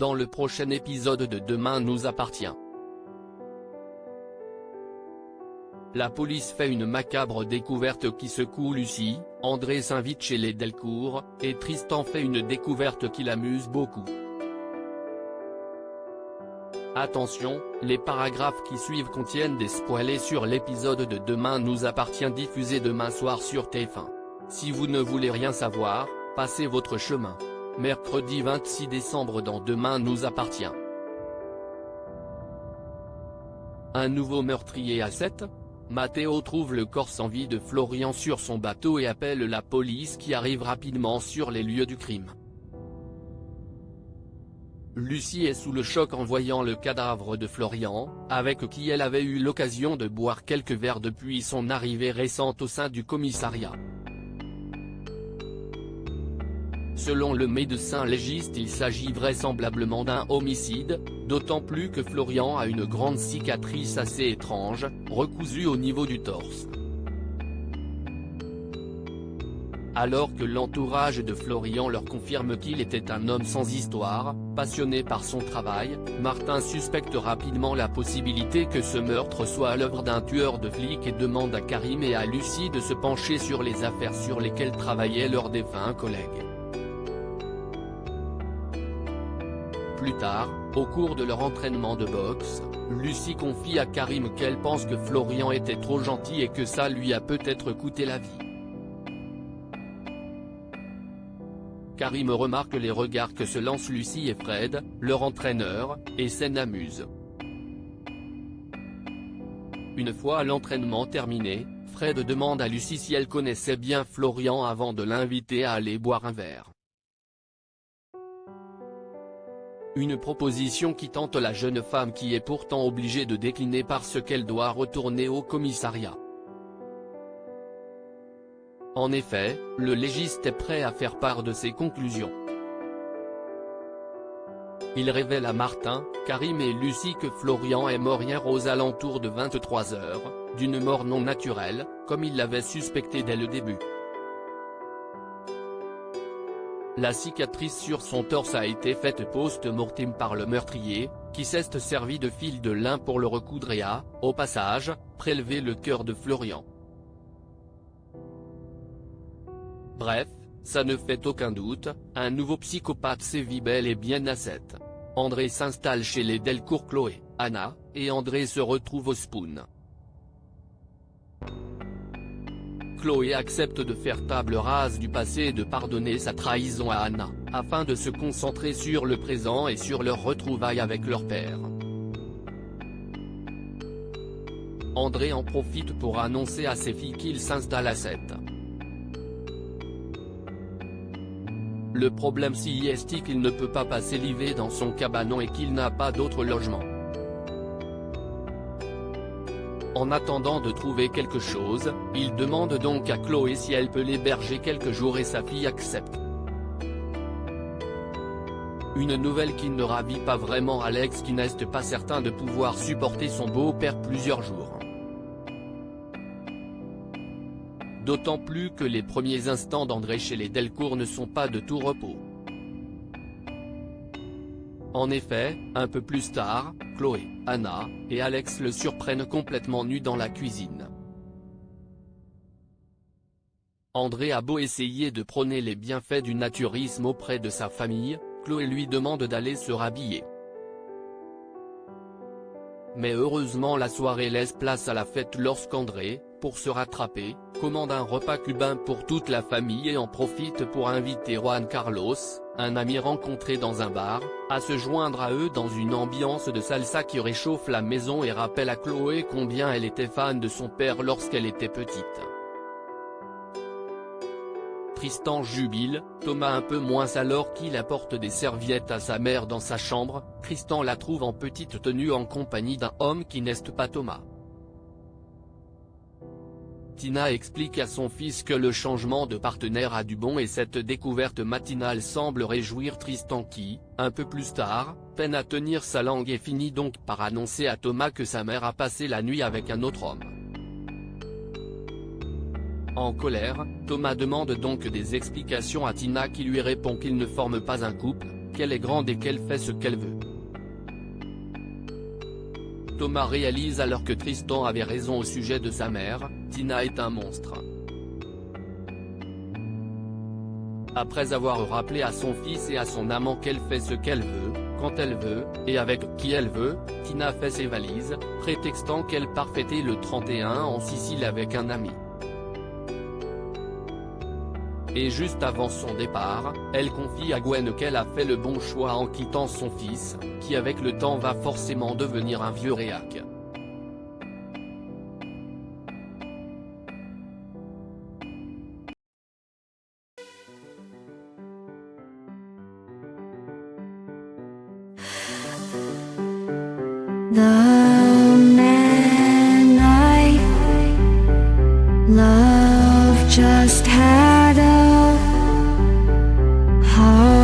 dans le prochain épisode de Demain nous appartient. La police fait une macabre découverte qui secoue Lucie, André s'invite chez les Delcourt, et Tristan fait une découverte qui l'amuse beaucoup. Attention, les paragraphes qui suivent contiennent des spoilers sur l'épisode de Demain nous appartient diffusé demain soir sur TF1. Si vous ne voulez rien savoir, passez votre chemin. Mercredi 26 décembre dans Demain nous appartient. Un nouveau meurtrier à 7 ? Matteo trouve le corps sans vie de Florian sur son bateau et appelle la police qui arrive rapidement sur les lieux du crime. Lucie est sous le choc en voyant le cadavre de Florian, avec qui elle avait eu l'occasion de boire quelques verres depuis son arrivée récente au sein du commissariat. Selon le médecin légiste, il s'agit vraisemblablement d'un homicide, d'autant plus que Florian a une grande cicatrice assez étrange, recousue au niveau du torse. Alors que l'entourage de Florian leur confirme qu'il était un homme sans histoire, passionné par son travail, Martin suspecte rapidement la possibilité que ce meurtre soit à l'œuvre d'un tueur de flics et demande à Karim et à Lucie de se pencher sur les affaires sur lesquelles travaillaient leurs défunts collègues. Plus tard, au cours de leur entraînement de boxe, Lucie confie à Karim qu'elle pense que Florian était trop gentil et que ça lui a peut-être coûté la vie. Karim remarque les regards que se lancent Lucie et Fred, leur entraîneur, et s'en amuse. Une fois l'entraînement terminé, Fred demande à Lucie si elle connaissait bien Florian avant de l'inviter à aller boire un verre. Une proposition qui tente la jeune femme qui est pourtant obligée de décliner parce qu'elle doit retourner au commissariat. En effet, le légiste est prêt à faire part de ses conclusions. Il révèle à Martin, Karim et Lucie que Florian est mort hier aux alentours de 23 h, d'une mort non naturelle, comme il l'avait suspecté dès le début. La cicatrice sur son torse a été faite post-mortem par le meurtrier, qui s'est servi de fil de lin pour le recoudre et a, au passage, prélevé le cœur de Florian. Bref, ça ne fait aucun doute, un nouveau psychopathe sévit bel et bien à 7. André s'installe chez les Delcourt. Chloé, Anna, et André se retrouvent au Spoon. Chloé accepte de faire table rase du passé et de pardonner sa trahison à Anna, afin de se concentrer sur le présent et sur leur retrouvaille avec leur père. André en profite pour annoncer à ses filles qu'il s'installe à 7. Le problème si est qu'il ne peut pas passer l'hiver dans son cabanon et qu'il n'a pas d'autre logement. En attendant de trouver quelque chose, il demande donc à Chloé si elle peut l'héberger quelques jours et sa fille accepte. Une nouvelle qui ne ravit pas vraiment Alex qui n'est pas certain de pouvoir supporter son beau-père plusieurs jours. D'autant plus que les premiers instants d'André chez les Delcourt ne sont pas de tout repos. En effet, un peu plus tard, Chloé, Anna, et Alex le surprennent complètement nu dans la cuisine. André a beau essayer de prôner les bienfaits du naturisme auprès de sa famille, Chloé lui demande d'aller se rhabiller. Mais heureusement la soirée laisse place à la fête lorsqu'André, pour se rattraper, commande un repas cubain pour toute la famille et en profite pour inviter Juan Carlos, un ami rencontré dans un bar, à se joindre à eux dans une ambiance de salsa qui réchauffe la maison et rappelle à Chloé combien elle était fan de son père lorsqu'elle était petite. Tristan jubile, Thomas un peu moins alors qu'il apporte des serviettes à sa mère dans sa chambre. Tristan la trouve en petite tenue en compagnie d'un homme qui n'est pas Thomas. Tina explique à son fils que le changement de partenaire a du bon et cette découverte matinale semble réjouir Tristan qui, un peu plus tard, peine à tenir sa langue et finit donc par annoncer à Thomas que sa mère a passé la nuit avec un autre homme. En colère, Thomas demande donc des explications à Tina qui lui répond qu'ils ne forment pas un couple, qu'elle est grande et qu'elle fait ce qu'elle veut. Thomas réalise alors que Tristan avait raison au sujet de sa mère, Tina est un monstre. Après avoir rappelé à son fils et à son amant qu'elle fait ce qu'elle veut, quand elle veut, et avec qui elle veut, Tina fait ses valises, prétextant qu'elle part fêter le 31 en Sicile avec un ami. Et juste avant son départ, elle confie à Gwen qu'elle a fait le bon choix en quittant son fils, qui avec le temps va forcément devenir un vieux réac. The man I love just had a heart